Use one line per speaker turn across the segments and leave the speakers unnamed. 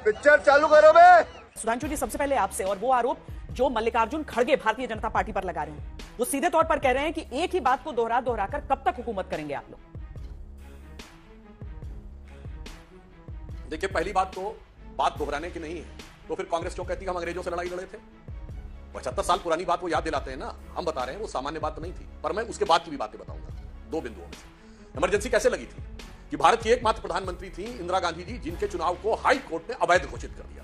Picture चालू करो बे।
सुधांशु जी, सबसे पहले आपसे, और वो आरोप जो मल्लिकार्जुन खड़गे भारतीय जनता पार्टी पर लगा रहे हैं, वो सीधे तौर पर कह रहे हैं कि एक ही बात को दोहरा दोहरा कर कब तक हुकूमत करेंगे आप लोग?
देखिए, पहली बात तो बात दोहराने की नहीं है, तो फिर कांग्रेस क्यों कहती है हम अंग्रेजों से लड़ाई लड़े थे? 75 साल पुरानी बात वो याद दिलाते हैं ना। हम बता रहे हैं वो सामान्य बात नहीं थी, पर मैं उसके बाद की भी बातें बताऊंगा दो बिंदुओं में। इमरजेंसी कैसे लगी थी कि भारत की एकमात्र प्रधानमंत्री थी इंदिरा गांधी जी, जिनके चुनाव को हाई कोर्ट ने अवैध घोषित कर दिया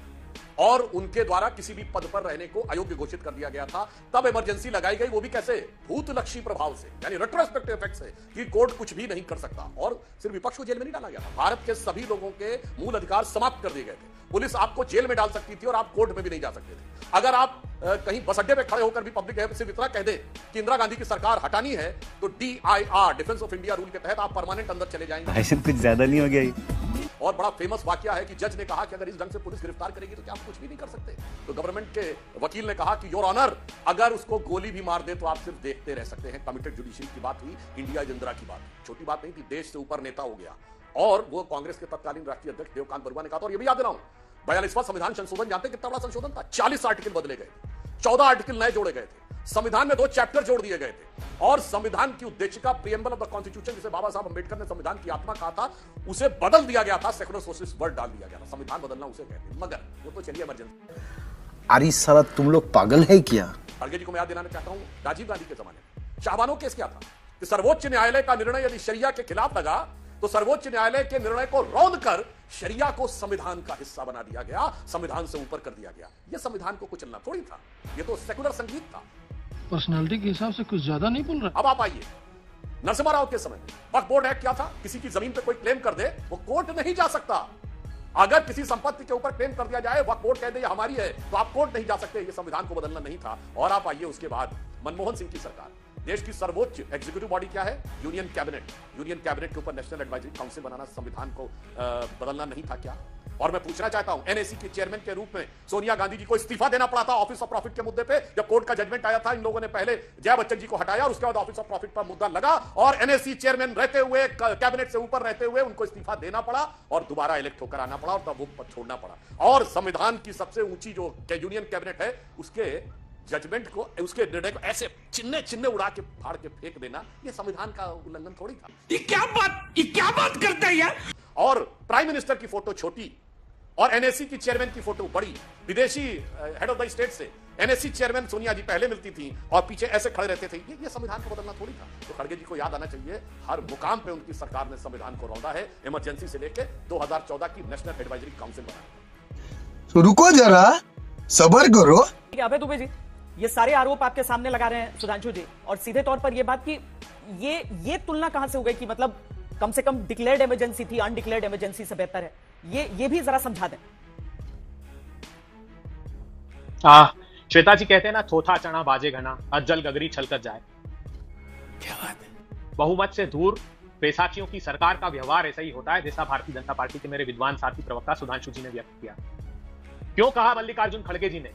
और उनके द्वारा किसी भी पद पर रहने को अयोग्य घोषित कर दिया गया था। तब इमरजेंसी लगाई गई, वो भी कैसे? भूतलक्षी प्रभाव से, यानी रेट्रोस्पेक्टिव इफेक्ट से, कि कोर्ट कुछ भी नहीं कर सकता। और सिर्फ विपक्ष को जेल में नहीं डाला गया था, भारत के सभी लोगों के मूल अधिकार समाप्त कर दिए गए थे। पुलिस आपको जेल में डाल सकती थी और आप कोर्ट में भी नहीं जा सकते थे। अगर आप कहीं बस अड्डे पे खड़े होकर भी पब्लिक है सिर्फ इतना कह दे कि इंदिरा गांधी की सरकार हटानी है, तो DIR, defence of India rule के तहत आप परमानेंट अंदर चले जाएंगे।
भाई कुछ ज्यादा नहीं हो गया?
और बड़ा फेमस वाकया है कि जज ने कहा कि अगर इस ढंग से पुलिस गिरफ्तार करेगी तो क्या आप कुछ भी नहीं कर सकते? तो गवर्नमेंट के वकील ने कहा कि योर ऑनर, अगर उसको गोली भी मार दे तो आप सिर्फ देखते रह सकते हैं। कमिटेड जुडिशरी की बात हुई, इंडिया इज इंदिरा की बात। छोटी बात नहीं थी, देश से ऊपर नेता हो गया। और वो कांग्रेस के तत्कालीन राष्ट्रीय अध्यक्ष देवकांत बरुआ ने कहा था, और ये भी याद दिलाऊं, 42वां संविधान संशोधन जानते कितना बड़ा संशोधन था? 40 आर्टिकल बदले गए, 14 आर्टिकल नए जोड़े गए थे, संविधान में 2 चैप्टर जोड़ दिए गए थे, और संविधान की उद्देशिका प्रीएम्बल ऑफ द कॉन्स्टिट्यूशन, जिसे बाबा साहब अंबेडकर ने संविधान की आत्मा कहा था, उसे बदल दिया गया था, सेकुलर सोशलिस्ट वर्ड डाल दिया गया था। संविधान बदलना उसे कहते हैं, मगर वो तो चलिए इमरजेंसी।
अरे साला तुम लोग पागल है क्या?
खड़गे जी को मैं याद दिलाना चाहता हूं, राजीव गांधी के जमाने में शाहबानो केस क्या था कि सर्वोच्च न्यायालय का निर्णय यदि शरिया के खिलाफ लगा तो सर्वोच्च न्यायालय के निर्णय को रौंद कर शरिया को संविधान का हिस्सा बना दिया गया, संविधान से ऊपर कर दिया गया। यह संविधान को कुचलना थोड़ी था, यह तो सेकुलर संगीत था।
पर्सनालिटी के हिसाब से कुछ ज्यादा नहीं बोल रहा।
अब आप आइए, नरसिम्हा राव के समय में वक्फ बोर्ड एक्ट क्या था? किसी की जमीन पे कोई क्लेम कर दे, वो कोर्ट नहीं जा सकता। अगर किसी संपत्ति के ऊपर क्लेम कर दिया जाए, वक्फ बोर्ड कह दे ये हमारी है, तो आप कोर्ट नहीं जा सकते। ये संविधान को बदलना नहीं था। और आप आइए उसके बाद मनमोहन सिंह की सरकार, देश की सर्वोच्च एग्जीक्यूटिव बॉडी क्या है? Union cabinet. यूनियन कैबिनेट के ऊपर नेशनल एडवाइजरी काउंसिल बनाना संविधान को बदलना नहीं था क्या? और मैं पूछना चाहता हूं, NAC के चेयरमैन के रूप में सोनिया गांधी जी को इस्तीफा देना पड़ा था ऑफिस ऑफ प्रॉफिट के मुद्दे पे। जब कोर्ट का जजमेंट आया था, इन लोगों ने पहले जया बच्चन जी को हटाया और उसके बाद ऑफिस ऑफ प्रॉफिट पर मुद्दा लगा, और NAC चेयरमैन रहते हुए, कैबिनेट से ऊपर रहते हुए उनको इस्तीफा देना पड़ा और दोबारा इलेक्ट होकर आना पड़ा, और तब वो पद छोड़ना पड़ा। और संविधान की सबसे ऊंची जो यूनियन कैबिनेट है, उसके जजमेंट को, उसके निर्णय को ऐसे चिन्ने चिन्ने उड़ा के फाड़ के फेंक देना, ये संविधान का उल्लंघन थोड़ी था।
ये क्या बात करता है यार?
और प्राइम मिनिस्टर की फोटो छोटी और NAC की चेयरमैन की फोटो बड़ी, विदेशी हेड ऑफ द स्टेट से NAC चेयरमैन सोनिया जी पहले मिलती थी और पीछे ऐसे खड़े रहते थे। ये संविधान को बदलना थोड़ी था। तो खड़गे जी को याद आना चाहिए, हर मुकाम पे उनकी सरकार ने संविधान को रौंदा है, इमरजेंसी से लेकर 2014 की नेशनल एडवाइजरी काउंसिल बनाई।
तो रुको जरा, सब्र करो।
अभय दुबे जी, ये सारे आरोप आपके सामने लगा रहे हैं सुधांशु जी, और सीधे तौर पर ये बात कि ये तुलना कहां से हो गई कि मतलब कम से कम डिक्लेयर्ड इमरजेंसी थी, अनडिक्लेयर्ड इमरजेंसी से बेहतर है? ये भी जरा समझा दें।
श्वेता जी कहते हैं ना, थोथा चना बाजे घना, अज्जल गगरी छलकर जाए।
क्या बात है?
बहुमत से दूर पेशाचियों की सरकार का व्यवहार ऐसा ही होता है, जैसा भारतीय जनता पार्टी के मेरे विद्वान साथी प्रवक्ता सुधांशु जी ने व्यक्त किया। क्यों कहा मल्लिकार्जुन खड़गे जी ने?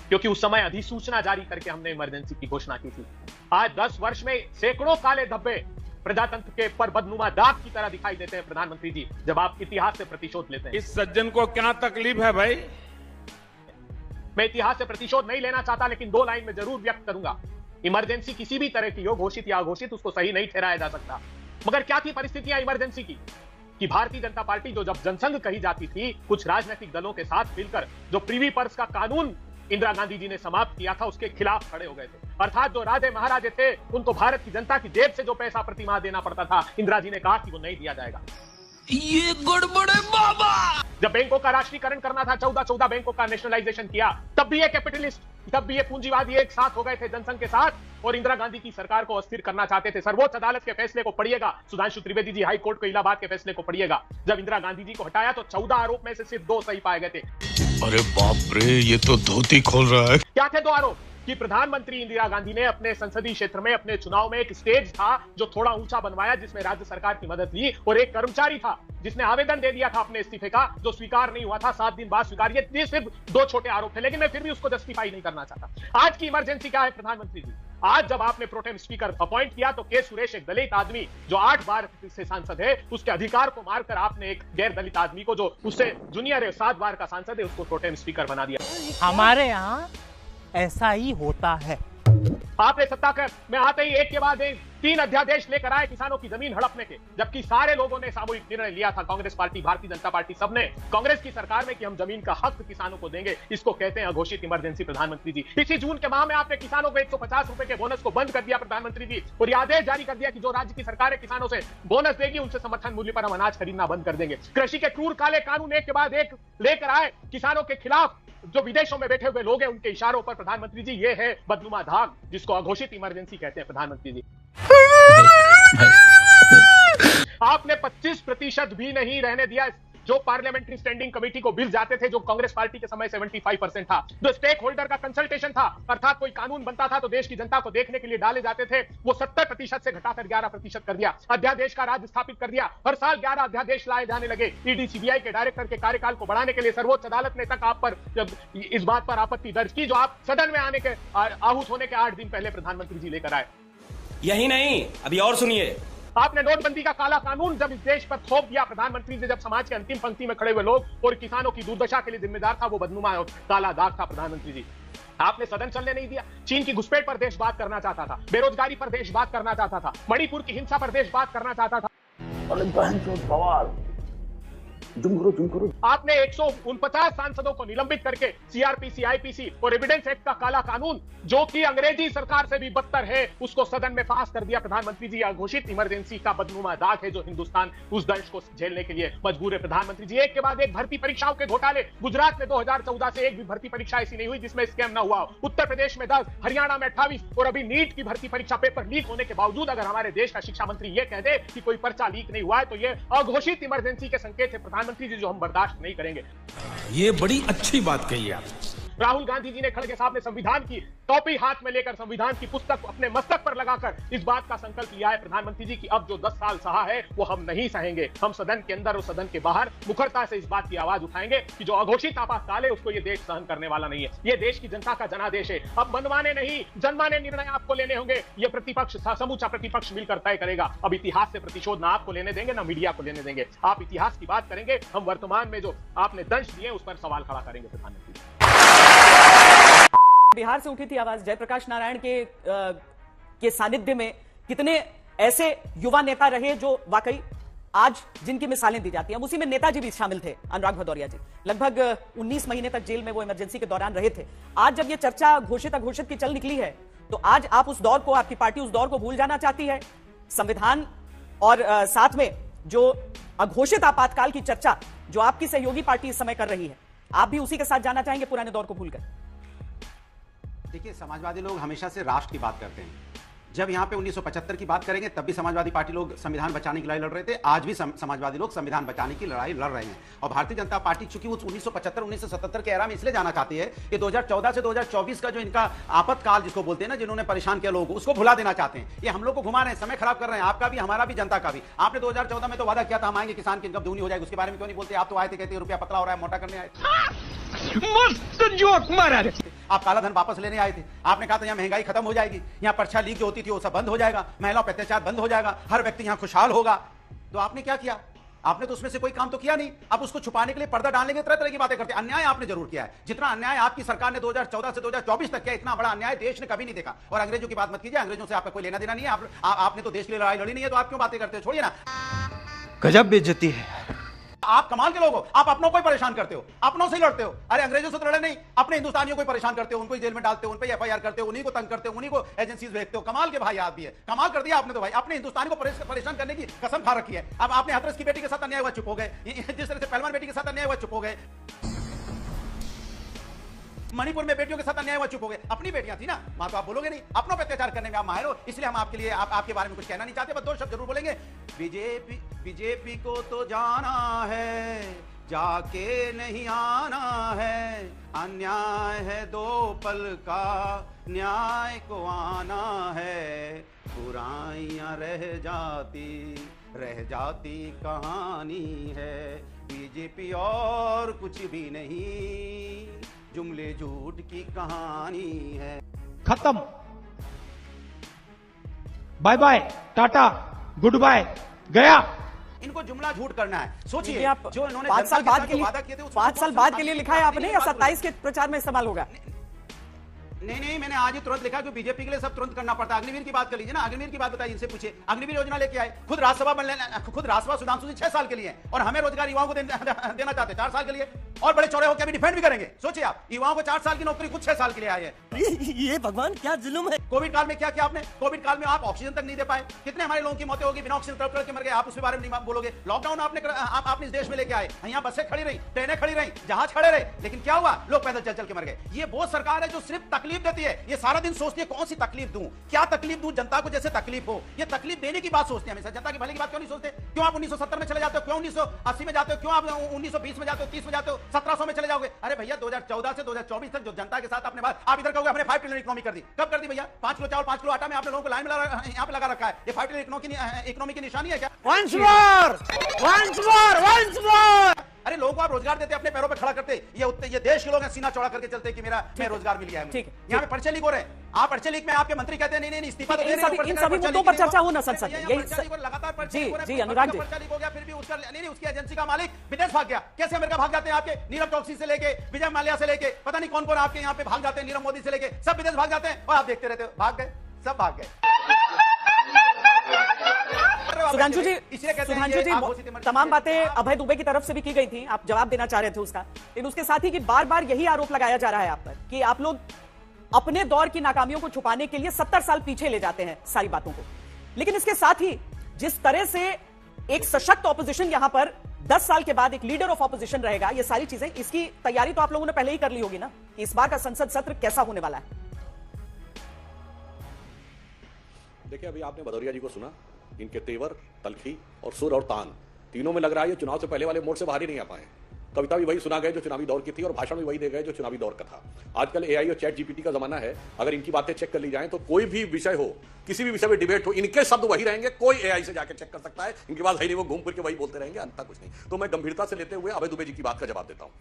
क्योंकि उस समय अधिसूचना जारी करके हमने इमरजेंसी की घोषणा की थी। आज 10 वर्ष में सैकड़ों काले धब्बे प्रजातंत्र के पर बदनुमा दाग की तरह दिखाई देते हैं प्रधानमंत्री जी, जब आप इतिहास से प्रतिशोध लेते हैं।
इस सज्जन को क्या तकलीफ है भाई?
मैं इतिहास से प्रतिशोध नहीं लेना चाहता, लेकिन 2 लाइन में जरूर व्यक्त करूंगा। इमरजेंसी किसी भी तरह की हो, घोषित या अघोषित, उसको सही नहीं ठहराया जा सकता। मगर क्या थी परिस्थितियां इमरजेंसी की? कि भारतीय जनता पार्टी जो जब जनसंघ कही जाती थी, कुछ राजनीतिक दलों के साथ मिलकर जो प्रीवी पर्स का कानून इंदिरा गांधी जी ने समाप्त किया था, उसके खिलाफ खड़े हो गए थे। अर्थात जो राजे महाराजे थे, उनको भारत की जनता की जेब से जो पैसा प्रतिमाह देना पड़ता था, इंदिरा जी ने कहा कि वो नहीं दिया जाएगा।
ये गड़बड़ है बाबा।
जब बैंकों का राष्ट्रीयकरण करना था, 14 बैंकों का नेशनलाइजेशन किया, तब भी ये कैपिटलिस्ट, तब भी ये पूंजीवादी एक साथ हो गए थे जनसंघ के साथ, और इंदिरा गांधी की सरकार को अस्थिर करना चाहते थे। सर्वोच्च अदालत के फैसले को पढ़िएगा, सुधांशु त्रिवेदी जी, हाई कोर्ट को इलाहाबाद के फैसले को पढ़िएगा। जब इंदिरा गांधी जी को हटाया तो 14 आरोप में से सिर्फ 2 सही पाए गए थे।
अरे बाप रे, ये तो धोती खोल रहा है।
क्या थे 2 आरोप? कि प्रधानमंत्री इंदिरा गांधी ने अपने संसदीय क्षेत्र में अपने चुनाव में एक स्टेज था जो थोड़ा ऊंचा बनवाया, जिसमें राज्य सरकार की मदद ली, और एक कर्मचारी था जिसने आवेदन दे दिया था अपने इस्तीफे का, जो स्वीकार नहीं हुआ था, 7 दिन बाद स्वीकार। ये सिर्फ 2 छोटे आरोप थे, लेकिन मैं फिर भी उसको जस्टिफाई नहीं करना चाहता। आज की इमरजेंसी क्या है प्रधानमंत्री जी? आज जब आपने प्रोटेम स्पीकर अपॉइंट किया तो के सुरेश, एक दलित आदमी जो 8 बार से सांसद है, उसके अधिकार को मारकर आपने एक गैर दलित आदमी को जो उससे जूनियर है, 7 बार का सांसद है, उसको प्रोटेम स्पीकर बना दिया।
हमारे यहाँ ऐसा ही होता है।
आपने सत्ता में आते ही एक के बाद एक 3 अध्यादेश लेकर आए किसानों की जमीन हड़पने के, जबकि सारे लोगों ने सामूहिक निर्णय लिया था, कांग्रेस पार्टी, भारतीय जनता पार्टी, सबने कांग्रेस की सरकार में कि हम जमीन का हक किसानों को देंगे। इसको कहते हैं अघोषित इमरजेंसी। प्रधानमंत्री जी, इसी जून के माह में आपने किसानों को 150 रुपए के बोनस को बंद कर दिया प्रधानमंत्री जी, और यह आदेश जारी कर दिया कि जो राज्य की सरकार किसानों से बोनस देगी उनसे समर्थन मूल्य पर हम अनाज खरीदना बंद कर देंगे। कृषि के क्रूर काले कानून एक के बाद एक लेकर आए किसानों के खिलाफ। जो विदेशों में बैठे हुए लोग हैं उनके इशारों पर प्रधानमंत्री जी, ये है बदनुमा दाग जिसको अघोषित इमरजेंसी कहते हैं। प्रधानमंत्री जी, आपने 25% भी नहीं रहने दिया जो पार्लियामेंट्री स्टैंडिंग कमेटी को बिल जाते थे, जो कांग्रेस पार्टी के समय 75% था। जो स्टेक होल्डर का कंसल्टेशन था, अर्थात कोई कानून बनता था तो देश की जनता को देखने के लिए डाले जाते थे, वो 70% से घटाकर 11% कर दिया। अध्यादेश का राज स्थापित कर दिया। हर साल 11 अध्यादेश लाए जाने लगे। ईडी सीबीआई के डायरेक्टर के कार्यकाल को बढ़ाने के लिए सर्वोच्च अदालत ने तक आप पर जब इस बात पर आपत्ति दर्ज की, जो आप सदन में आने के आहूत होने के 8 दिन पहले प्रधानमंत्री जी लेकर आए।
यही नहीं, अभी और सुनिए।
आपने नोटबंदी का काला कानून जब इस देश पर थोप दिया प्रधानमंत्री जी, जब समाज के अंतिम पंक्ति में खड़े हुए लोग और किसानों की दुर्दशा के लिए जिम्मेदार था, वो बदनुमा और काला दाग था। प्रधानमंत्री जी, आपने सदन चलने नहीं दिया। चीन की घुसपैठ पर देश बात करना चाहता था, बेरोजगारी पर देश बात करना चाहता था, मणिपुर की हिंसा पर देश बात करना चाहता था। आपने 149 सांसदों को निलंबित करके सीआरपीसी, आईपीसी और एविडेंस एक्ट का काला कानून, जो कि अंग्रेजी सरकार से भी बदतर है, उसको सदन में पास कर दिया। प्रधानमंत्री जी, अघोषित इमरजेंसी का बदनुमा दाग है जो हिंदुस्तान उस दंश को झेलने के लिए मजबूर है। प्रधानमंत्री जी, एक के बाद एक भर्ती परीक्षाओं के घोटाले। गुजरात में 2014 से एक भी भर्ती परीक्षा ऐसी नहीं हुई जिसमें स्कैम ना हुआ। उत्तर प्रदेश में 10, हरियाणा में 28 और अभी नीट की भर्ती परीक्षा पेपर लीक होने के बावजूद अगर हमारे देश का शिक्षा मंत्री ये कह दे कि कोई पर्चा लीक नहीं हुआ है तो ये अघोषित इमरजेंसी के संकेत है प्रधानमंत्री जी, जो हम बर्दाश्त नहीं करेंगे।
ये बड़ी अच्छी बात कही आप।
राहुल गांधी जी ने खड़गे साहब ने संविधान की टोपी हाथ में लेकर संविधान की पुस्तक अपने मस्तक पर लगाकर इस बात का संकल्प लिया है प्रधानमंत्री जी की अब जो 10 साल सहा है वो हम नहीं सहेंगे। हम सदन के अंदर और सदन के बाहर मुखरता से इस बात की आवाज उठाएंगे कि जो अघोषित आपातकाल है उसको ये देश सहन करने वाला नहीं है। ये देश की जनता का जनादेश है। अब मनवाने नहीं, जनमाने निर्णय आपको लेने होंगे। ये प्रतिपक्ष, समूचा प्रतिपक्ष मिलकर तय करेगा। अब इतिहास से प्रतिशोध ना आपको लेने देंगे ना मीडिया को लेने देंगे। आप इतिहास की बात करेंगे, हम वर्तमान में जो आपने दंश दिए उस पर सवाल खड़ा करेंगे। प्रधानमंत्री,
बिहार से उठी थी आवाज जयप्रकाश नारायण के सानिध्य में कितने ऐसे युवा नेता रहे जो वाकई आज जिनकी मिसालें दी जाती हैं। उसी में नेताजी भी शामिल थे। अनुराग भदौरिया जी लगभग 19 महीने तक जेल में वो इमरजेंसी के दौरान रहे थे। आज जब ये चर्चा घोषित अघोषित की चल निकली है तो आज आप उस दौर को, आपकी पार्टी उस दौर को भूल जाना चाहती है। संविधान और साथ में जो अघोषित आपातकाल की चर्चा जो आपकी सहयोगी पार्टी इस समय कर रही है, आप भी उसी के साथ जाना चाहेंगे पुराने दौर को भूलकर?
देखिए, समाजवादी लोग हमेशा से राष्ट्र की बात करते हैं। जब यहाँ पे 1975 की बात करेंगे तब भी समाजवादी पार्टी लोग संविधान बचाने की लड़ाई लड़ रहे थे। आज भी समाजवादी लोग संविधान बचाने की लड़ाई लड़ रहे हैं। और भारतीय जनता पार्टी चूंकि उस 1975-1977 के एरा में इसलिए जाना चाहती है कि 2014 से 2024 का जो इनका आपातकाल जिसको बोलते हैं ना, जिन्होंने परेशान किया लोगों को, उसको भुला देना चाहते हैं। ये हम लोग को घुमा रहे हैं, समय खराब कर रहे हैं, आपका भी, हमारा भी, जनता का भी। आपने 2014 में तो वादा किया था हम आएंगे, किसान की इनकम दूनी हो जाएगी, उसके बारे में क्यों नहीं बोलते? आप तो आए थे, कहते रुपया पतला हो रहा है, मोटा करने आए।
मस्त जोक मारा रे।
आप काला धन वापस लेने आए थे। आपने कहा था यहाँ महंगाई खत्म हो जाएगी, यहाँ पर्चा लीक जो होती थी वो सब बंद हो जाएगा, महिलाओं पर अत्याचार बंद हो जाएगा, हर व्यक्ति यहाँ खुशहाल होगा। तो आपने क्या किया? आपने तो उसमें से कोई काम तो किया नहीं। अब उसको छुपाने के लिए, पर्दा डालने के लिए तरह तरह की बातें करते हैं। अन्याय आपने जरूर किया है। जितना अन्याय आपकी सरकार ने 2014 से 2024 तक किया, इतना बड़ा अन्याय देश ने कभी नहीं देखा। और अंग्रेजों की बात मत कीजिए, अंग्रेजों से आपका कोई लेना देना नहीं है। आपने तो देश के लिए लड़ाई लड़ी नहीं है, तो आप क्यों बातें करते हो? छोड़िए ना,
गजब बेइज्जती है।
आप कमाल के लोग हो। आप अपनों को ही परेशान करते हो, अपनों से ही लड़ते हो। अरे अंग्रेजों से तो लड़े नहीं, अपने हिंदुस्तानियों को ही परेशान करते हो, उनको ही जेल में डालते हो, उन पे एफआईआर करते हो, उन्हीं को तंग करते हो, उन्हीं को एजेंसीज भेजते हो। कमाल के भाई आप भी है। कमाल कर दिया आपने तो भाई। अपने हिंदुस्तान को परेशान करने की कसम खा रखी है। अब आपने हथरस की बेटी के साथ अन्याय हुआ, चुप हो गए। जिस तरह से पहलवान बेटी के साथ अन्याय हुआ, चुप हो गए। मणिपुर में बेटियों के साथ अन्याय हुआ, चुप हो गए। अपनी बेटियां थी ना, वहां तो आप बोलोगे नहीं। अपनों पे अत्याचार करने में आप माहिर हो, इसलिए हम आपके लिए आपके बारे में कुछ कहना नहीं चाहते, बस 2 शब्द जरूर बोलेंगे। बीजेपी को तो जाना है, जाके नहीं आना है। अन्याय है 2 पल का, न्याय को आना है। बुराइयां रह जाती कहानी है। बीजेपी और कुछ भी नहीं, जुमले झूठ की कहानी है।
खत्म।
Bye bye, tata, goodbye, गया।
इनको जुमला झूठ करना है। सोचिए,
आप
जो इन्होंने
5 साल बाद के लिए
वादा किए थे,
5 साल बाद के लिए लिखा है आपने या 27 के प्रचार में इस्तेमाल होगा?
नहीं, मैंने आज ही तुरंत लिखा, क्योंकि बीजेपी के लिए सब तुरंत करना पड़ता है। अग्निवीर की बात कर लीजिए ना, अग्निवीर की बात बताइए, इनसे पूछिए। अग्निवीर योजना लेके आए, खुद राज्यसभा सुधांशु जी 6 साल के लिए, और हमें रोजगार युवाओं को देना चाहते 4 साल के लिए, और बड़े चौड़े होकर भी डिफेंड भी करेंगे। सोचिए आप, युवाओं को 4 साल की नौकरी खुद 6 साल के लिए आए हैं।
ये भगवान क्या जुल्म है।
कोविड काल में क्या किया आपने? कोविड काल में आप ऑक्सीजन तक नहीं दे पाए। कितने हमारे लोगों की मौतें होगी, बिना ऑक्सीजन तड़प के मर गए। आप उसके बारे में नहीं बोलोगे। लॉकडाउन आपने इस देश में लेके आए, यहाँ बसें खड़ी रही, ट्रेनें खड़ी रही, जहाज खड़े रहे, लेकिन क्या हुआ? लोग पैदल चल चल के मर गए। ये वो सरकार है जो सिर्फ तकलीफ देती है। ये सारा दिन सोचती है कौन सी तकलीफ दूं, क्या तकलीफ दूं जनता को, जैसे तकलीफ हो। ये तकलीफ देने की बात सोचते हैं हमेशा, जनता की भले की बात क्यों नहीं सोचते? क्यों आप 1970 में चले जाते हो? क्यों 1980 में जाते हो? क्यों आप 1920 में जाते हो, 30 में जाते हो, 1700 में चले जाओगे? अरे भैया 2014 से 2024 तक जो जनता के साथ आपने बात, आप इधर कहोगे हमने 5 ट्रिलियन इकोनॉमी कर दी। कब कर दी भैया? 5 किलो चावल 5 किलो आटा में आपने लोगों को लाइन में यहाँ पे लगा रखा है। ये 5 ट्रिलियन इकोनॉमी की निशानी है क्या?
Once more!
अरे लोगों को आप रोजगार देते, अपने पैरों पे खड़ा करते। ये देश के लोग सीना चौड़ा करके चलते कि मैं रोजगार मिल गया है।
ठीक,
यहाँ पे पर्चे लीक हो रहे हैं। आप पर्चे लीक में आपके मंत्री कहते हैं नहीं इस्तीफा दे रहे हैं।
इन सभी मुद्दों पर चर्चा हो ना संसद में। यही
लगातार
जी अनुराग जी,
पर्चा लीक हो गया, फिर भी उसका नहीं उसकी एजेंसी का मालिक विदेश भाग गया। कैसे अमेरिका भाग जाते हैं आपके? नीरव चौकसी से लेके विजय माल्या से लेके पता नहीं कौन कौन आपके यहाँ पे भाग जाते हैं, नीरव मोदी से लेके सब विदेश भाग जाते हैं, और आप देखते रहते हो। भाग गए, सब भाग गए।
सुधांशु जी, तमाम बातें अभय दुबे की तरफ से भी की गई थी, आप जवाब देना चाह रहे थे उसका, लेकिन उसके साथ ही कि बार बार यही आरोप लगाया जा रहा है आप पर कि आप लोग अपने दौर की नाकामियों को छुपाने के लिए 70 साल पीछे ले जाते हैं सारी बातों को। लेकिन इसके साथ ही जिस तरह से एक सशक्त ऑपोजिशन यहां पर 10 साल के बाद एक लीडर ऑफ ऑपोजिशन रहेगा, ये सारी चीजें, इसकी तैयारी तो आप लोगों ने पहले ही कर ली होगी ना कि इस बार का संसद सत्र कैसा होने वाला है।
देखिए, अभी आपने भदौरिया जी को सुना, इनके तेवर, तलखी और सुर और तान तीनों में लग रहा है ये चुनाव से पहले वाले मोड से बाहर ही नहीं आ पाए। कविता भी वही सुना गए जो चुनावी दौर की थी, और भाषण भी वही दे गए जो चुनावी दौर का था। आजकल एआई और चैट जीपीटी का जमाना है, अगर इनकी बातें चेक कर ली जाएं तो कोई भी विषय हो, किसी भी विषय में डिबेट हो, इनके शब्द वही रहेंगे। कोई एआई से जाकर चेक कर सकता है, इनके पास है नहीं, वो घूम फिर के वही बोलते रहेंगे, अंत कुछ नहीं। तो मैं गंभीरता से लेते हुए अभय दुबे जी की बात का जवाब देता हूं।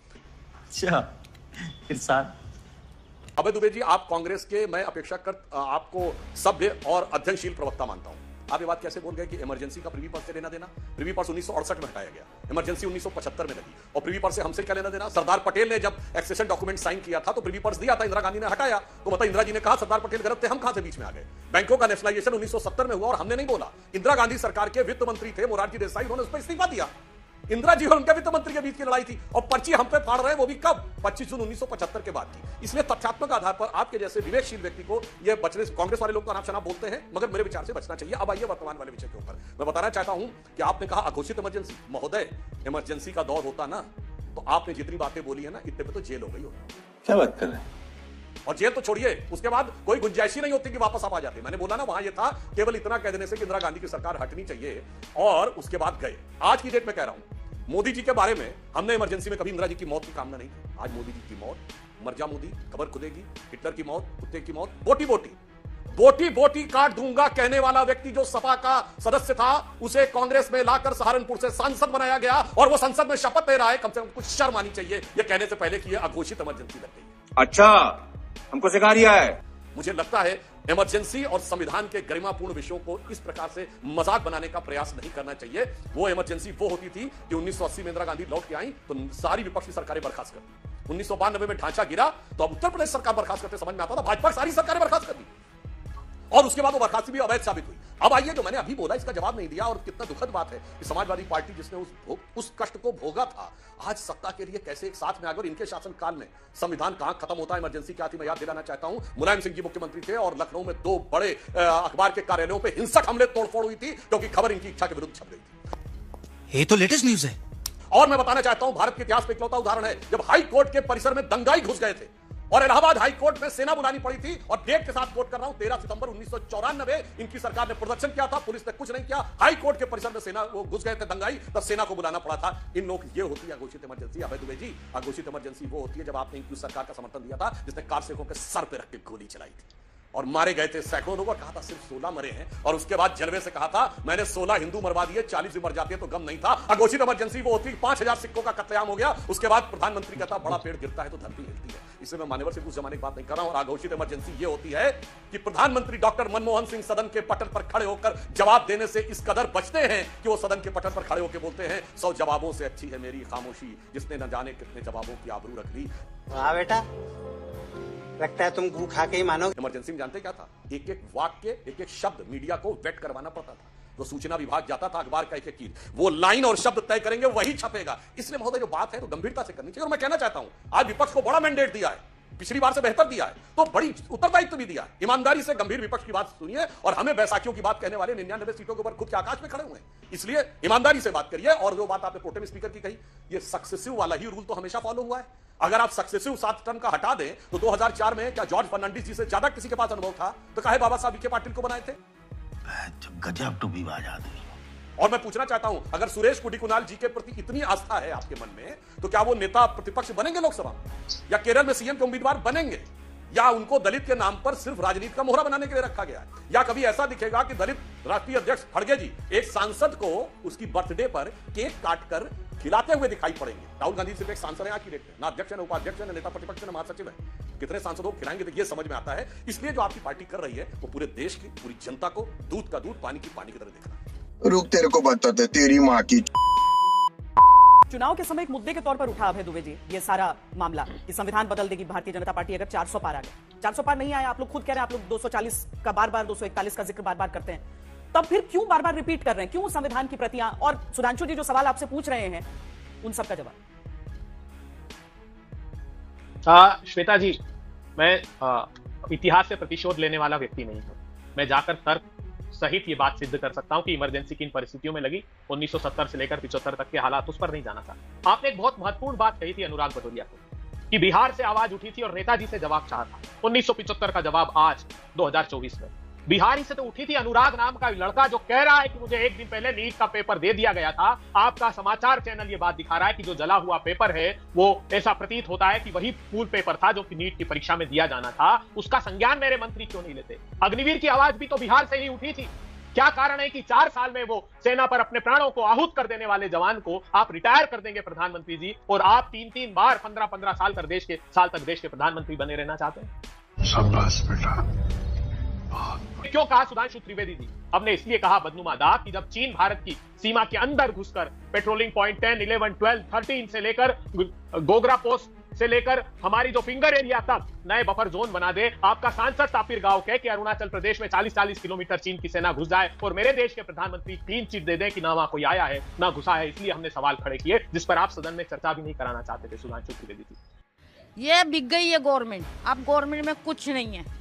अभय दुबे जी, आप कांग्रेस के, मैं अपेक्षाकृत आपको सभ्य और अध्ययनशील प्रवक्ता मानता हूं। आप ये बात कैसे बोल गए कि इमरजेंसी का प्रीवी पर्स से लेना देना? प्रीवी पर्स 1968 में हटाया गया, इमरजेंसी 1975 में लगी, और प्रीवी पर्स से हमसे क्या लेना देना? सरदार पटेल ने जब एक्सेशन डॉक्यूमेंट साइन किया था तो प्रीवी पर्स दिया था, इंदिरा गांधी ने हटाया, तो मतलब इंदिरा जी ने कहा सरदार पटेल गलत थे, हम कहां से बीच में आ गए? बैंकों का नेशनलाइजेशन 1970 में हुआ और हमने नहीं बोला। इंदिरा गांधी सरकार के वित्त मंत्री थे मोरारजी देसाई, उन्होंने उस पर इस्तीफा दिया। इंदिरा जी और उनके वित्त मंत्री के बीच की लड़ाई थी, और पर्ची हम पे फाड़ रहे हैं, वो भी कब? 25 जून 1975 के बाद की। इसलिए तथ्यात्मक आधार पर आपके जैसे विवेकशील व्यक्ति को ये बचने, कांग्रेस वाले लोग तो अनाप शनाप बोलते हैं, मगर मेरे विचार से बचना चाहिए। अब आइए वर्तमान वाले विषय के ऊपर। मैं बताना चाहता हूं कि आपने कहा अघोषित इमरजेंसी। महोदय, इमरजेंसी का दौर होता ना तो आपने जितनी बातें बोली है ना, इतने पे तो जेल हो गई होती।
क्या बात कर रहे हैं?
और जेल तो छोड़िए, उसके बाद कोई गुंजाइश ही नहीं होती कि वापस आप आ जाते। मैंने बोला ना, वहां ये था केवल इतना कह देने से कि इंदिरा गांधी की सरकार हटनी चाहिए, और उसके बाद गए। आज की डेट में कह रहा हूं, मोदी जी के बारे में हमने इमरजेंसी में कभी इंदिरा जी की मौत की कामना नहीं की। आज मोदी जी की मौत, मर जा मोदी, खबर खुदेगी, हिटलर की मौत, कुत्ते की मौत, बोटी बोटी बोटी बोटी काट दूंगा कहने वाला व्यक्ति जो सपा का सदस्य था, उसे कांग्रेस में लाकर सहारनपुर से सांसद बनाया गया, और वो संसद में शपथ ले रहा है। कम से कम कुछ शर्म आनी चाहिए ये कहने से पहले कि ये अघोषित इमरजेंसी लग गई है।
अच्छा, हमको सिखा रिया है।
मुझे लगता है इमरजेंसी और संविधान के गरिमापूर्ण विषयों को इस प्रकार से मजाक बनाने का प्रयास नहीं करना चाहिए। वो इमरजेंसी वो होती थी कि 1980 में इंदिरा गांधी लौट के आई तो सारी विपक्षी सरकारें बर्खास्त कर दी। 1992 में ढांचा गिरा तो अब उत्तर प्रदेश सरकार बर्खास्त करते समझ में आता था, भाजपा सारी सरकारें बर्खास्त कर दी, और उसके बाद वो बर्खास्ती भी अवैध साबित हुई। अब आइए, जो मैंने अभी बोला इसका जवाब नहीं दिया, और कितना दुखद बात है कि समाजवादी पार्टी जिसने उस कष्ट को भोगा था, आज सत्ता के लिए कैसे एक साथ में आ गए। इनके शासनकाल में संविधान कहां खत्म होता है, इमरजेंसी क्या थी, मैं याद दिलाना चाहता हूं। मुलायम सिंह जी मुख्यमंत्री थे और लखनऊ में 2 बड़े अखबार के कार्यालयों पर हिंसक हमले तोड़फोड़ हुई थी, क्योंकि खबर इनकी इच्छा के विरुद्ध छप गई थी।
ये तो लेटेस्ट न्यूज है।
और मैं बताना चाहता हूं, भारत के इतिहास में इकलौता उदाहरण है जब हाई कोर्ट के परिसर में दंगाई घुस गए थे, और इलाहाबाद हाई कोर्ट में सेना बुलानी पड़ी थी, और डेट के साथ कोर्ट कर रहा हूं 13 सितंबर 1994। इनकी सरकार ने प्रदर्शन किया था, पुलिस ने कुछ नहीं किया, हाई कोर्ट के परिसर में सेना वो घुस गए थे दंगाई, तब सेना को बुलाना पड़ा था। इन लोग ये होती है अघोषित इमरजेंसी। अभय दुबे जी, अघोषित इमरजेंसी वो होती है जब आपने इनकी सरकार का समर्थन दिया था जिसने कार सेवकों के सर पे रख के गोली चलाई थी। और मारे गए थे सैकड़ों लोग और कहा था सिर्फ 16 मरे हैं, और उसके बाद जलवे से कहा था मैंने 16 हिंदू मरवा दिए, 40 भी मर जाते तो गम नहीं था। अघोषित इमरजेंसी वो होती 5000 सिक्कों का कत्लेआम हो गया। उसके बाद प्रधानमंत्री कहता बड़ा पेड़ गिरता है तो धरती हिलती है। इसमें मैं मान्यवर से उस जमाने की बात नहीं कर रहा हूं। और अघोषित इमरजेंसी ये होती है कि प्रधानमंत्री डॉक्टर मनमोहन सिंह सदन के पटल पर खड़े होकर जवाब देने से इस कदर बचते हैं कि वो सदन के पटल पर खड़े होकर बोलते हैं 100 जवाबों से अच्छी है मेरी खामोशी, जिसने न जाने कितने जवाबों की आबरू रख ली।
वाह बेटा, लगता है तुम गू खा के ही मानो।
इमरजेंसी में जानते क्या था? एक एक वाक्य, एक एक शब्द मीडिया को वेट करवाना पड़ता था। तो सूचना विभाग जाता था, अखबार का एक एक चीज, वो लाइन और शब्द तय करेंगे, वही छपेगा। इसलिए महोदय जो बात है तो गंभीरता से करनी चाहिए। और मैं कहना चाहता हूं आज विपक्ष को बड़ा मैंडेट दिया है, पिछली बार से बेहतर दिया है, तो बड़ी उत्तरदायित्व भी दिया है। ईमानदारी से गंभीर विपक्ष की बात सुनिए, और हमें बैसाखियों की बात कहने वाले 99 सीटों के ऊपर खुद के आकाश में खड़े हुए हैं, इसलिए ईमानदारी से बात करिए। और जो बात आपने प्रोटेम स्पीकर की कही, ये सक्सेसिव वाला ही रूल तो हमेशा फॉलो हुआ है। अगर आप सक्सेसिव 7 टर्म का हटा दें तो 2004 में क्या जॉर्ज फर्नांडिस जी से ज्यादा किसी के पास अनुभव था? तो काहे बाबा साहब विखे पाटिल को बनाए थे?
गजब टूबी बाज आदमी।
और मैं पूछना चाहता हूं, अगर सुरेश कुडिकुनाल जी के प्रति इतनी आस्था है आपके मन में, तो क्या वो नेता प्रतिपक्ष बनेंगे लोकसभा में, या केरल में सीएम के उम्मीदवार बनेंगे, या उनको दलित के नाम पर सिर्फ राजनीति का मोहरा बनाने के लिए रखा गया है? या कभी ऐसा दिखेगा कि दलित राष्ट्रीय अध्यक्ष खड़गे जी एक सांसद को उसकी बर्थडे पर केक काटकर खिलाते हुए दिखाई पड़ेंगे? राहुल गांधी सिर्फ एक सांसद है, ना अध्यक्ष है, ना उपाध्यक्ष है, ना नेता प्रतिपक्ष, ना महासचिव है। कितने सांसदों को खिलाएंगे? ये समझ में आता है। इसलिए जो आपकी पार्टी कर रही है वो पूरे देश की, पूरी जनता को दूध का दूध, पानी की पानी की तरह देख रहा है।
रुक, तेरे को बताते तेरी माँ की।
चुनाव के समय एक मुद्दे के तौर पर उठा अभय दुबे जी ये सारा मामला कि संविधान बदल देगी भारतीय जनता पार्टी अगर 400 पार आ गए। 400 पार नहीं आया, आप लोग खुद कह रहे हैं, आप लोग 240 का बार-बार 241 का जिक्र बार-बार करते हैं, तब फिर क्यों बार-बार रिपीट कर रहे हैं? क्यों संविधान की प्रतियां? और सुधांशु जी जो सवाल आपसे पूछ रहे हैं उन सब का जवाब।
श्वेता जी, मैं इतिहास से प्रतिशोध लेने वाला व्यक्ति नहीं हूं। मैं जाकर तर्क सहित ये बात सिद्ध कर सकता हूं कि इमरजेंसी किन परिस्थितियों में लगी। 1970 से लेकर 75 तक के हालात, उस पर नहीं जाना था। आपने एक बहुत महत्वपूर्ण बात कही थी अनुराग भदौरिया को कि बिहार से आवाज उठी थी और नेताजी से जवाब चाहा था। 1975 का जवाब आज 2024 में बिहारी से तो उठी थी। अनुराग नाम का लड़का जो कह रहा है कि मुझे एक दिन पहले नीट का पेपर दे दिया गया था, आपका समाचार चैनल ये बात दिखा रहा है कि जो जला हुआ पेपर है वो ऐसा प्रतीत होता है कि वही फूल पेपर था जो कि नीट की परीक्षा में दिया जाना था। उसका संज्ञान मेरे मंत्री क्यों नहीं लेते? अग्निवीर की आवाज भी तो बिहार से ही उठी थी। क्या कारण है कि 4 साल में वो सेना पर अपने प्राणों को आहूत कर देने वाले जवान को आप रिटायर कर देंगे प्रधानमंत्री जी, और आप 3-3 बार 15-15 साल तक देश के प्रधानमंत्री बने रहना चाहते हैं?
शाबाश बेटा।
क्यों कहा सुधांशु त्रिवेदी जी? हमने इसलिए कहा बदनुमा दाग कि जब चीन भारत की सीमा के अंदर घुसकर पेट्रोलिंग पॉइंट 10, 11, 12, 13 से लेकर गोगरा पोस्ट से लेकर हमारी जो फिंगर एरिया तक नए बफर जोन बना दे, आपका सांसद तापिर गांव कहे कि अरुणाचल प्रदेश में 40-40 किलोमीटर चीन की सेना घुस जाए और मेरे देश के प्रधानमंत्री क्लीन चिट दे दें कि ना वहां कोई आया है ना घुसा है। इसलिए हमने सवाल खड़े किए जिस पर आप सदन में चर्चा भी नहीं कराना चाहते थे सुधांशु त्रिवेदी जी।
ये बिक गई है गवर्नमेंट, अब गवर्नमेंट में कुछ नहीं है।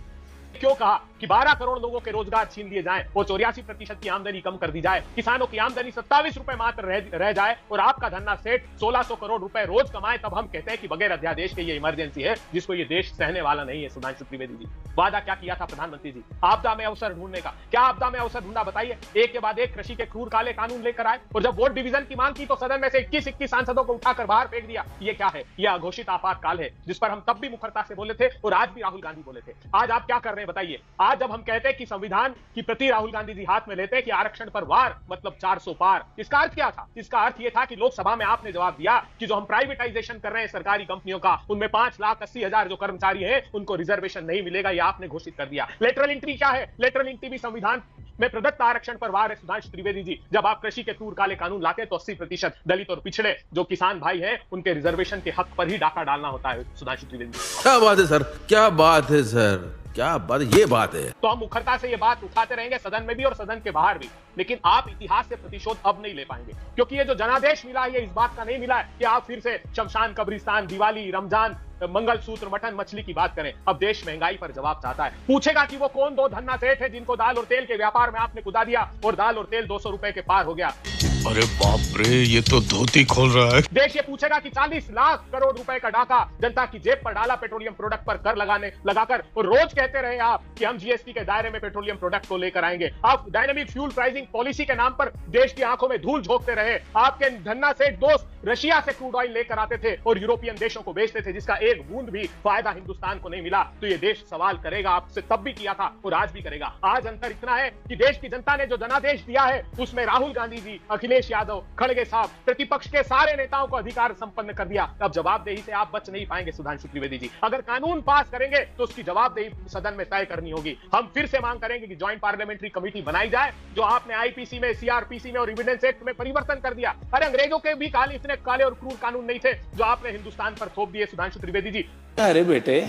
क्यों कहा कि 12 करोड़ लोगों के रोजगार छीन लिए जाएं और 84% की आमदनी कम कर दी जाए, किसानों की आमदनी 27 रुपए मात्र रह जाए और आपका धन्ना सेठ 1600 करोड़ रुपए रोज कमाए, तब हम कहते हैं कि बगैर अध्यादेश के ये इमरजेंसी है जिसको ये देश सहने वाला नहीं है। सुधांशु त्रिवेदी जी, वादा क्या किया था प्रधानमंत्री जी? आपदा में अवसर ढूंढने का। क्या आपदा में अवसर ढूंढा बताइए? एक के बाद एक कृषि के क्रूर काले कानून लेकर आए और जब वोट डिवीजन की मांग की तो सदन में से 21 सांसदों को उठाकर बाहर फेंक दिया। ये क्या है? यह अघोषित आपातकाल है जिस पर हम तब भी मुखरता से बोले थे और आज भी राहुल गांधी बोले थे। आज आप क्या कर रहे हैं बताइए? आज जब हम कहते हैं कि संविधान की प्रति राहुल गांधी जी हाथ में लेते हैं कि आरक्षण पर वार मतलब 400 पार, इसका अर्थ क्या था? इसका अर्थ यह था कि लोकसभा में आपने जवाब दिया कि जो हम प्राइवेटाइजेशन कर रहे हैं सरकारी कंपनियों का, उनमें 5,80,000 जो कर्मचारी हैं उनको रिजर्वेशन नहीं मिलेगा, यह आपने घोषित कर दिया। लेटरल एंट्री क्या है? लेटरल एंट्री भी संविधान में प्रदत्त आरक्षण पर वार है सुधांशु त्रिवेदी जी। जब आप कृषि के क्रूर काले कानून लाते तो 80% दलित और पिछड़े जो किसान भाई हैं उनके रिजर्वेशन के हक पर ही डाका डालना होता है सुधांशु त्रिवेदी जी।
क्या बात है सर, क्या बात है सर, क्या बात, ये बात है।
तो हम मुखरता से ये बात उठाते रहेंगे सदन में भी और सदन के बाहर भी, लेकिन आप इतिहास से प्रतिशोध अब नहीं ले पाएंगे क्योंकि ये जो जनादेश मिला है ये इस बात का नहीं मिला है कि आप फिर से शमशान, कब्रिस्तान, दिवाली, रमजान, मंगलसूत्र, मटन, मछली की बात करें। अब देश महंगाई पर जवाब चाहता है, पूछेगा कि वो कौन 2 धन्ना सेठ है जिनको दाल और तेल के व्यापार में आपने कुदा दिया और दाल और तेल 200 रुपए के पार हो गया।
अरे बाप रे, ये तो धोती खोल रहा है।
देश ये पूछेगा कि 40 लाख करोड़ रुपए का डाका जनता की जेब पर डाला पेट्रोलियम प्रोडक्ट पर कर लगाकर, और रोज कहते रहे आप कि हम जीएसटी के दायरे में पेट्रोलियम प्रोडक्ट को लेकर आएंगे। आप डायनामिक फ्यूल प्राइसिंग पॉलिसी के नाम पर देश की आंखों में धूल झोंकते रहे। आपके धन्ना सेठ दोस्त रशिया से क्रूड ऑयल लेकर आते थे और यूरोपियन देशों को बेचते थे जिसका एक बूंद भी फायदा हिंदुस्तान को नहीं मिला तो ये देश सवाल करेगा। आपसे तब भी किया था और आज भी करेगा। आज अंतर इतना है कि देश की जनता ने जो जनादेश दिया है उसमें राहुल गांधी जी, अखिलेश यादव, खड़गे साहब, प्रतिपक्ष के सारे नेताओं को अधिकार संपन्न कर दिया। अब जवाबदेही से आप बच नहीं पाएंगे सुधांशु त्रिवेदी जी। अगर कानून पास करेंगे तो उसकी जवाबदेही सदन में तय करनी होगी। हम फिर से मांग करेंगे कि ज्वाइंट पार्लियामेंट्री कमेटी बनाई जाए। जो आपने आईपीसी में, सीआरपीसी में और एविडेंस एक्ट में परिवर्तन कर दिया, अरे अंग्रेजों के भी काले, इतने काले और क्रूर कानून नहीं थे जो आपने हिंदुस्तान पर थोप दिए सुधांशु त्रिवेदी जी।
अरे बेटे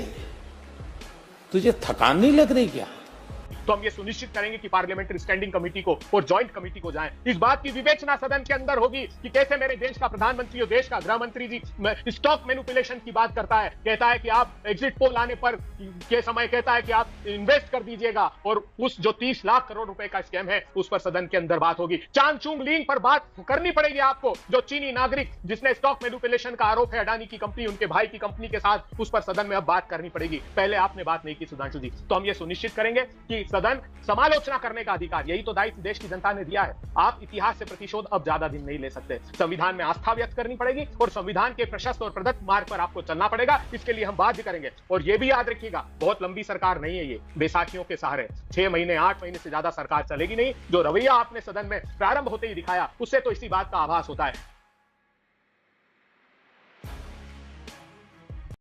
तुझे थकान नहीं लग रही क्या?
तो हम ये सुनिश्चित करेंगे कि पार्लियामेंट्री स्टैंडिंग कमेटी को और ज्वाइंट कमेटी को जाएं। इस बात की विवेचना सदन के अंदर होगी कि कैसे मेरे देश का प्रधानमंत्री और देश का गृह मंत्री जी स्टॉक मैनिपुलेशन की बात करता है, कहता है कि आप एग्जिट पोल आने पर के समय कहता है कि आप इन्वेस्ट कर दीजिएगा और उस जो 30 लाख करोड़ रुपए का स्कैम है उस पर सदन के अंदर बात होगी। चांगचुंग लीन पर बात करनी पड़ेगी आपको, जो चीनी नागरिक जिसने स्टॉक मैनिपुलेशन का आरोप है अडानी की कंपनी, उनके भाई की कंपनी के साथ, उस पर सदन में अब बात करनी पड़ेगी। पहले आपने बात नहीं की सुधांशु जी। तो हम ये सुनिश्चित करेंगे कि सदन समालोचना करने का अधिकार, यही तो दायित्व देश की जनता ने दिया है। आप इतिहास से प्रतिशोध अब ज्यादा दिन नहीं ले सकते। संविधान में आस्था व्यक्त करनी पड़ेगी और संविधान के प्रशस्त और प्रदत्त मार्ग पर आपको चलना पड़ेगा। इसके लिए हम बाध्य करेंगे। और यह भी याद रखिएगा, बहुत लंबी सरकार नहीं है ये, बैसाखियों के सहारे 6 महीने 8 महीने से ज्यादा सरकार चलेगी नहीं। जो रवैया आपने सदन में प्रारंभ होते ही दिखाया उससे तो इसी बात का आभास होता है